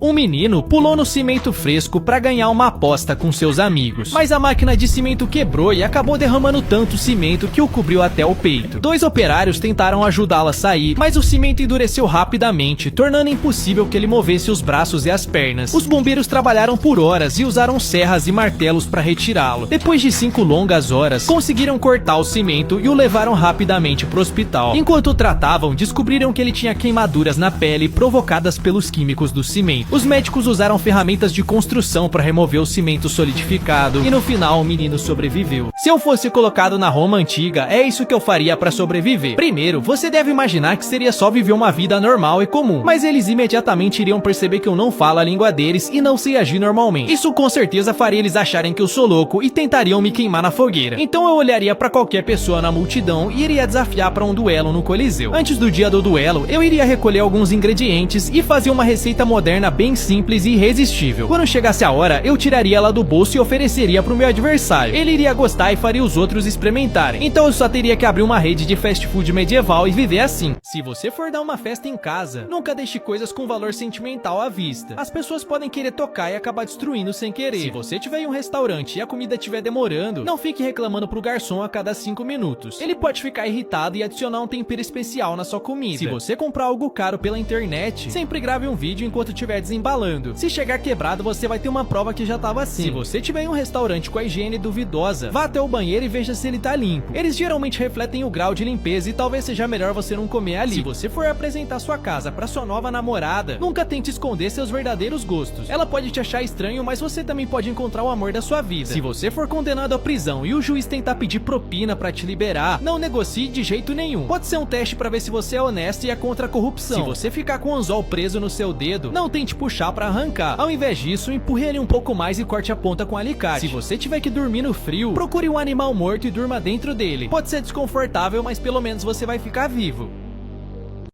Um menino pulou no cimento fresco para ganhar uma aposta com seus amigos, mas a máquina de cimento quebrou e acabou derramando tanto cimento que o cobriu até o peito. Dois operários tentaram ajudá-lo a sair, mas o cimento endureceu rapidamente, tornando impossível que ele movesse os braços e as pernas. Os bombeiros trabalharam por horas e usaram serras e martelos para retirá-lo. Depois de 5 longas horas, conseguiram cortar o cimento e o levaram rapidamente para o hospital. Enquanto o tratavam, descobriram que ele tinha queimaduras na pele provocadas pelos químicos do cimento. Os médicos usaram ferramentas de construção para remover o cimento solidificado e no final o menino sobreviveu. Se eu fosse colocado na Roma antiga, é isso que eu faria para sobreviver. Primeiro, você deve imaginar que seria só viver uma vida normal e comum, mas eles imediatamente iriam perceber que eu não falo a língua deles e não sei agir normalmente. Isso com certeza faria eles acharem que eu sou louco e tentariam me queimar na fogueira. Então eu olharia para qualquer pessoa na multidão e iria desafiar para um duelo no Coliseu. Antes do dia do duelo, eu iria recolher alguns ingredientes e fazer uma receita moderna bem simples e irresistível. Quando chegasse a hora, eu tiraria ela do bolso e ofereceria pro meu adversário. Ele iria gostar e faria os outros experimentarem. Então eu só teria que abrir uma rede de fast food medieval e viver assim. Se você for dar uma festa em casa, nunca deixe coisas com valor sentimental à vista. As pessoas podem querer tocar e acabar destruindo sem querer. Se você tiver em um restaurante e a comida estiver demorando, não fique reclamando pro garçom a cada 5 minutos. Ele pode ficar irritado e adicionar um tempero especial na sua comida. Se você comprar algo caro pela internet, sempre grave um vídeo enquanto estiver desembalando. Se chegar quebrado, você vai ter uma prova que já estava assim. Se você tiver em um restaurante com a higiene duvidosa, vá até o banheiro e veja se ele tá limpo. Eles geralmente refletem o grau de limpeza e talvez seja melhor você não comer ali. Se você for apresentar sua casa para sua nova namorada, nunca tente esconder seus verdadeiros gostos. Ela pode te achar estranho, mas você também pode encontrar o amor da sua vida. Se você for condenado à prisão e o juiz tentar pedir propina para te liberar, não negocie de jeito nenhum. Pode ser um teste para ver se você é honesto e é contra a corrupção. Se você ficar com o anzol preso no seu dedo, não tente puxar para arrancar. Ao invés disso, empurre ele um pouco mais e corte a ponta com alicate. Se você tiver que dormir no frio, procure um animal morto e durma dentro dele. Pode ser desconfortável, mas pelo menos você vai ficar vivo.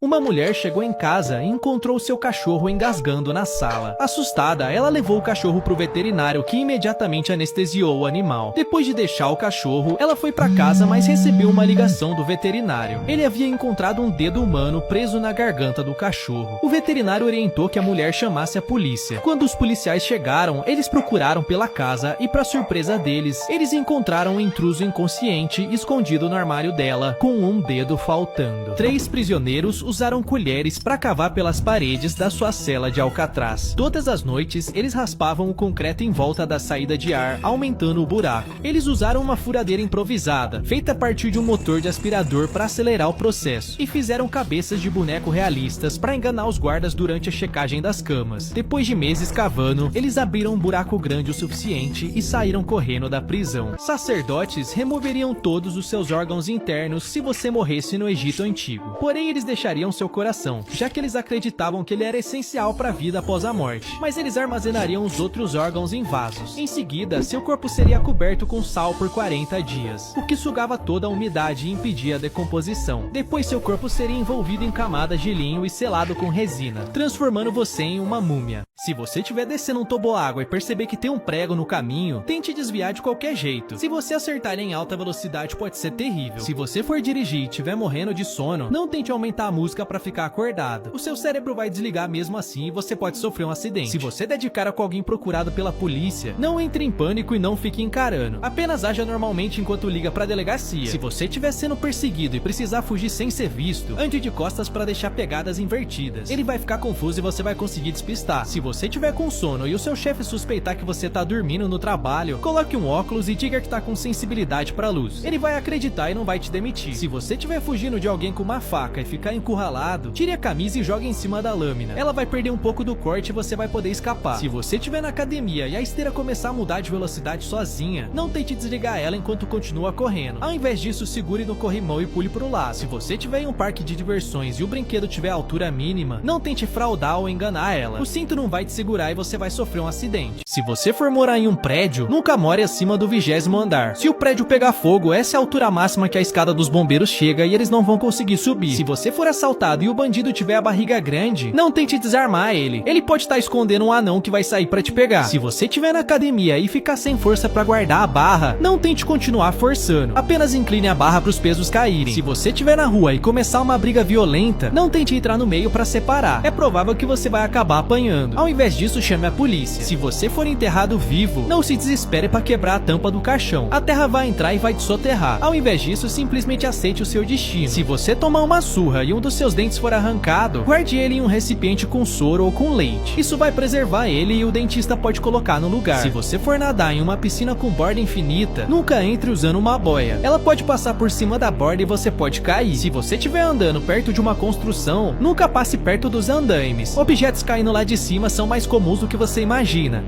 Uma mulher chegou em casa e encontrou seu cachorro engasgando na sala. Assustada, ela levou o cachorro pro veterinário, que imediatamente anestesiou o animal. Depois de deixar o cachorro, ela foi pra casa, mas recebeu uma ligação do veterinário. Ele havia encontrado um dedo humano preso na garganta do cachorro. O veterinário orientou que a mulher chamasse a polícia. Quando os policiais chegaram, eles procuraram pela casa e, pra surpresa deles, eles encontraram um intruso inconsciente escondido no armário dela, com um dedo faltando. 3 prisioneiros usaram colheres para cavar pelas paredes da sua cela de Alcatraz. Todas as noites, eles raspavam o concreto em volta da saída de ar, aumentando o buraco. Eles usaram uma furadeira improvisada, feita a partir de um motor de aspirador para acelerar o processo, e fizeram cabeças de boneco realistas para enganar os guardas durante a checagem das camas. Depois de meses cavando, eles abriram um buraco grande o suficiente e saíram correndo da prisão. Sacerdotes removeriam todos os seus órgãos internos se você morresse no Egito Antigo. Porém, eles deixariam seu coração, já que eles acreditavam que ele era essencial para a vida após a morte, mas eles armazenariam os outros órgãos em vasos. Em seguida, seu corpo seria coberto com sal por 40 dias, o que sugava toda a umidade e impedia a decomposição. Depois seu corpo seria envolvido em camadas de linho e selado com resina, transformando você em uma múmia. Se você estiver descendo um toboágua e perceber que tem um prego no caminho, tente desviar de qualquer jeito. Se você acertar em alta velocidade, pode ser terrível. Se você for dirigir e estiver morrendo de sono, não tente aumentar a música para ficar acordado. O seu cérebro vai desligar mesmo assim e você pode sofrer um acidente. Se você der de cara com alguém procurado pela polícia, não entre em pânico e não fique encarando. Apenas haja normalmente enquanto liga para a delegacia. Se você estiver sendo perseguido e precisar fugir sem ser visto, ande de costas para deixar pegadas invertidas. Ele vai ficar confuso e você vai conseguir despistar. Se você tiver com sono e o seu chefe suspeitar que você tá dormindo no trabalho, coloque um óculos e diga que tá com sensibilidade para luz. Ele vai acreditar e não vai te demitir. Se você estiver fugindo de alguém com uma faca e ficar encurralado, tire a camisa e jogue em cima da lâmina. Ela vai perder um pouco do corte e você vai poder escapar. Se você estiver na academia e a esteira começar a mudar de velocidade sozinha, não tente desligar ela enquanto continua correndo. Ao invés disso, segure no corrimão e pule pro lado. Se você estiver em um parque de diversões e o brinquedo tiver altura mínima, não tente fraudar ou enganar ela. O cinto não vai te segurar e você vai sofrer um acidente. Se você for morar em um prédio, nunca more acima do 20º andar. Se o prédio pegar fogo, essa é a altura máxima que a escada dos bombeiros chega e eles não vão conseguir subir. Se você for assaltado assaltado e o bandido tiver a barriga grande, não tente desarmar ele. Ele pode estar escondendo um anão que vai sair pra te pegar. Se você estiver na academia e ficar sem força pra guardar a barra, não tente continuar forçando. Apenas incline a barra pros pesos caírem. Se você estiver na rua e começar uma briga violenta, não tente entrar no meio pra separar. É provável que você vai acabar apanhando. Ao invés disso, chame a polícia. Se você for enterrado vivo, não se desespere pra quebrar a tampa do caixão. A terra vai entrar e vai te soterrar. Ao invés disso, simplesmente aceite o seu destino. Se você tomar uma surra e um dos seus dentes for arrancado, guarde ele em um recipiente com soro ou com leite. Isso vai preservar ele e o dentista pode colocar no lugar. Se você for nadar em uma piscina com borda infinita, nunca entre usando uma boia. Ela pode passar por cima da borda e você pode cair. Se você estiver andando perto de uma construção, nunca passe perto dos andaimes. Objetos caindo lá de cima são mais comuns do que você imagina.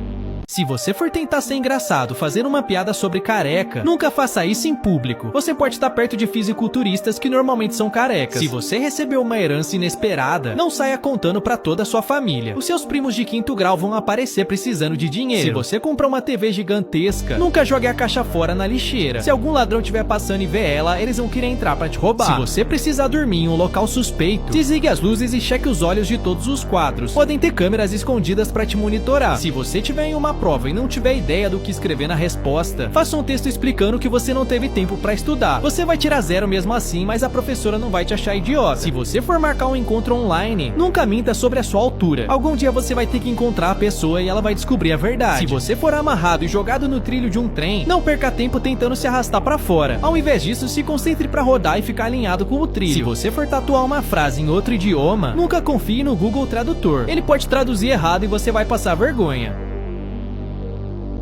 Se você for tentar ser engraçado, fazer uma piada sobre careca, nunca faça isso em público. Você pode estar perto de fisiculturistas que normalmente são carecas. Se você recebeu uma herança inesperada, não saia contando pra toda a sua família. Os seus primos de 5º grau vão aparecer precisando de dinheiro. Se você comprar uma TV gigantesca, nunca jogue a caixa fora na lixeira. Se algum ladrão estiver passando e ver ela, eles vão querer entrar pra te roubar. Se você precisar dormir em um local suspeito, desligue as luzes e cheque os olhos de todos os quadros. Podem ter câmeras escondidas pra te monitorar. Se você tiver em uma prova e não tiver ideia do que escrever na resposta, faça um texto explicando que você não teve tempo pra estudar. Você vai tirar 0 mesmo assim, mas a professora não vai te achar idiota. Se você for marcar um encontro online, nunca minta sobre a sua altura. Algum dia você vai ter que encontrar a pessoa e ela vai descobrir a verdade. Se você for amarrado e jogado no trilho de um trem, não perca tempo tentando se arrastar pra fora. Ao invés disso, se concentre pra rodar e ficar alinhado com o trilho. Se você for tatuar uma frase em outro idioma, nunca confie no Google Tradutor. Ele pode traduzir errado e você vai passar vergonha.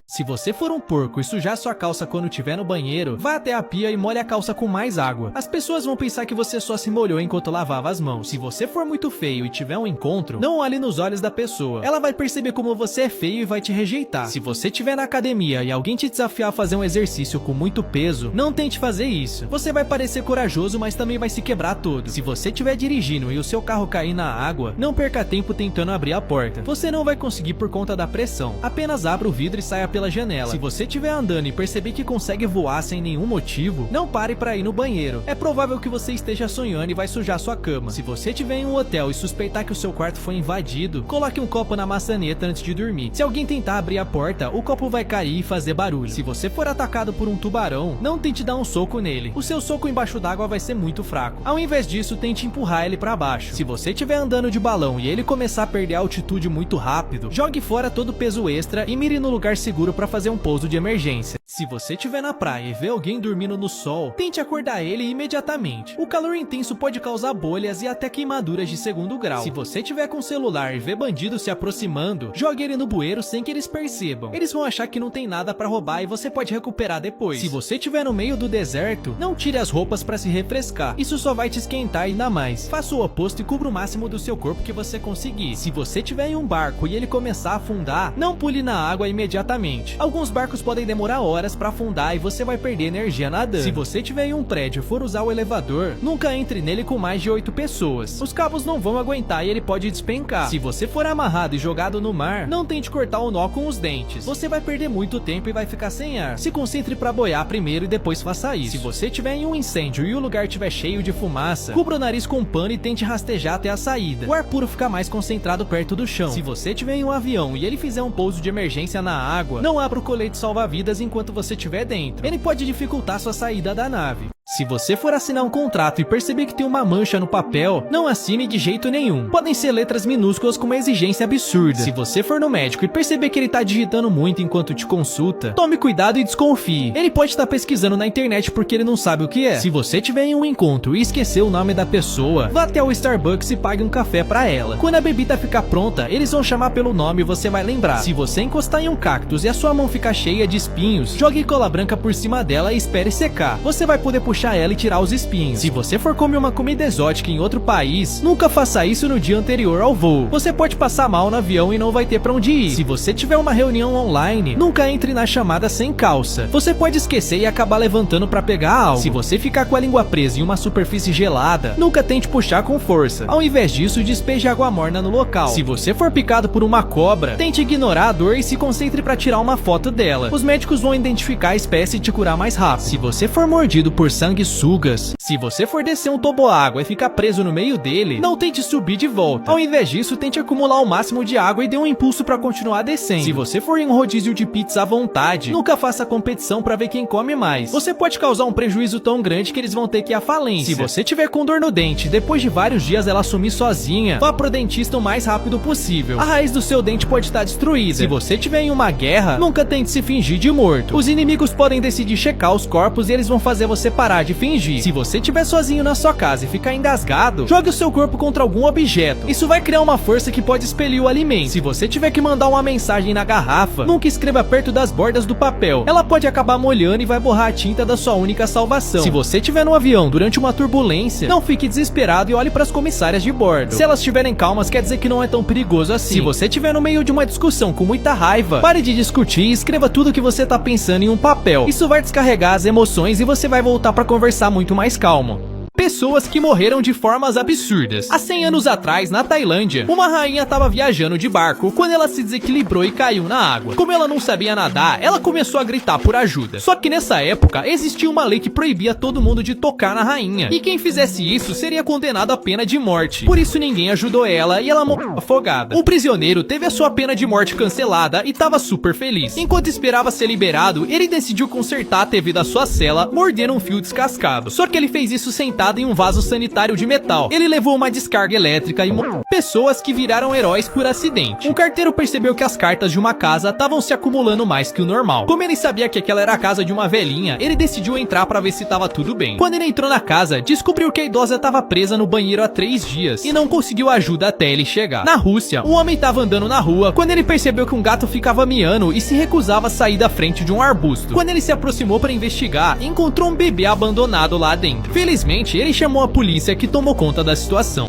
Se você for um porco e sujar sua calça quando estiver no banheiro, vá até a pia e molhe a calça com mais água. As pessoas vão pensar que você só se molhou enquanto lavava as mãos. Se você for muito feio e tiver um encontro, não olhe nos olhos da pessoa. Ela vai perceber como você é feio e vai te rejeitar. Se você estiver na academia e alguém te desafiar a fazer um exercício com muito peso, não tente fazer isso. Você vai parecer corajoso, mas também vai se quebrar todo. Se você estiver dirigindo e o seu carro cair na água, não perca tempo tentando abrir a porta. Você não vai conseguir por conta da pressão. Apenas abra o vidro e saia pela janela. Se você estiver andando e perceber que consegue voar sem nenhum motivo, não pare para ir no banheiro. É provável que você esteja sonhando e vai sujar sua cama. Se você estiver em um hotel e suspeitar que o seu quarto foi invadido, coloque um copo na maçaneta antes de dormir. Se alguém tentar abrir a porta, o copo vai cair e fazer barulho. Se você for atacado por um tubarão, não tente dar um soco nele. O seu soco embaixo d'água vai ser muito fraco. Ao invés disso, tente empurrar ele para baixo. Se você estiver andando de balão e ele começar a perder a altitude muito rápido, jogue fora todo o peso extra e mire no lugar seguro para fazer um pouso de emergência. Se você estiver na praia e ver alguém dormindo no sol, tente acordar ele imediatamente. O calor intenso pode causar bolhas e até queimaduras de 2º grau. Se você estiver com o celular e ver bandidos se aproximando, jogue ele no bueiro sem que eles percebam. Eles vão achar que não tem nada para roubar e você pode recuperar depois. Se você estiver no meio do deserto, não tire as roupas para se refrescar. Isso só vai te esquentar ainda mais. Faça o oposto e cubra o máximo do seu corpo que você conseguir. Se você estiver em um barco e ele começar a afundar, não pule na água imediatamente. Alguns barcos podem demorar horas para afundar e você vai perder energia nadando. Se você estiver em um prédio e for usar o elevador, nunca entre nele com mais de 8 pessoas. Os cabos não vão aguentar e ele pode despencar. Se você for amarrado e jogado no mar, não tente cortar o nó com os dentes. Você vai perder muito tempo e vai ficar sem ar. Se concentre para boiar primeiro e depois faça isso. Se você estiver em um incêndio e o lugar estiver cheio de fumaça, cubra o nariz com um pano e tente rastejar até a saída. O ar puro fica mais concentrado perto do chão. Se você estiver em um avião e ele fizer um pouso de emergência na água, não abra o colete salva-vidas enquanto você estiver dentro. Ele pode dificultar sua saída da nave. Se você for assinar um contrato e perceber que tem uma mancha no papel, não assine de jeito nenhum. Podem ser letras minúsculas com uma exigência absurda. Se você for no médico e perceber que ele tá digitando muito enquanto te consulta, tome cuidado e desconfie. Ele pode estar pesquisando na internet porque ele não sabe o que é. Se você tiver em um encontro e esquecer o nome da pessoa, vá até o Starbucks e pague um café pra ela. Quando a bebida ficar pronta, eles vão chamar pelo nome e você vai lembrar. Se você encostar em um cactus e a sua mão ficar cheia de espinhos, jogue cola branca por cima dela e espere secar. Você vai poder puxar ela e tirar os espinhos. Se você for comer uma comida exótica em outro país, nunca faça isso no dia anterior ao voo. Você pode passar mal no avião e não vai ter pra onde ir. Se você tiver uma reunião online, nunca entre na chamada sem calça. Você pode esquecer e acabar levantando pra pegar algo. Se você ficar com a língua presa em uma superfície gelada, nunca tente puxar com força. Ao invés disso, despeje água morna no local. Se você for picado por uma cobra, tente ignorar a dor e se concentre pra tirar uma foto dela. Os médicos vão identificar a espécie e te curar mais rápido. Se você for mordido por sanguessugas, Se você for descer um toboágua e ficar preso no meio dele, não tente subir de volta. Ao invés disso, tente acumular o máximo de água e dê um impulso pra continuar descendo. Se você for em um rodízio de pizza à vontade, nunca faça competição pra ver quem come mais. Você pode causar um prejuízo tão grande que eles vão ter que ir à falência. Se você tiver com dor no dente, depois de vários dias ela sumir sozinha, vá pro dentista o mais rápido possível. A raiz do seu dente pode estar destruída. Se você tiver em uma guerra, nunca tente se fingir de morto. Os inimigos podem decidir checar os corpos e eles vão fazer você parar de fingir. Se você estiver sozinho na sua casa e ficar engasgado, jogue o seu corpo contra algum objeto. Isso vai criar uma força que pode expelir o alimento. Se você tiver que mandar uma mensagem na garrafa, nunca escreva perto das bordas do papel. Ela pode acabar molhando e vai borrar a tinta da sua única salvação. Se você estiver no avião durante uma turbulência, não fique desesperado e olhe para as comissárias de bordo. Se elas estiverem calmas, quer dizer que não é tão perigoso assim. Se você estiver no meio de uma discussão com muita raiva, pare de discutir e escreva tudo o que você tá pensando em um papel. Isso vai descarregar as emoções e você vai voltar para conversar muito mais calmo. Pessoas que morreram de formas absurdas. Há 100 anos atrás, na Tailândia, uma rainha estava viajando de barco quando ela se desequilibrou e caiu na água. Como ela não sabia nadar, ela começou a gritar por ajuda. Só que nessa época, existia uma lei que proibia todo mundo de tocar na rainha. E quem fizesse isso seria condenado à pena de morte. Por isso ninguém ajudou ela e ela morreu afogada. O prisioneiro teve a sua pena de morte cancelada e estava super feliz. Enquanto esperava ser liberado, ele decidiu consertar a TV da sua cela, mordendo um fio descascado. Só que ele fez isso sentado em um vaso sanitário de metal. Ele levou uma descarga elétrica e morreu. Pessoas que viraram heróis por acidente. Um carteiro percebeu que as cartas de uma casa estavam se acumulando mais que o normal. Como ele sabia que aquela era a casa de uma velhinha, ele decidiu entrar para ver se estava tudo bem. Quando ele entrou na casa, descobriu que a idosa estava presa no banheiro há 3 dias e não conseguiu ajuda até ele chegar. Na Rússia, um homem estava andando na rua quando ele percebeu que um gato ficava miando e se recusava a sair da frente de um arbusto. Quando ele se aproximou para investigar, encontrou um bebê abandonado lá dentro. Felizmente, ele chamou a polícia que tomou conta da situação.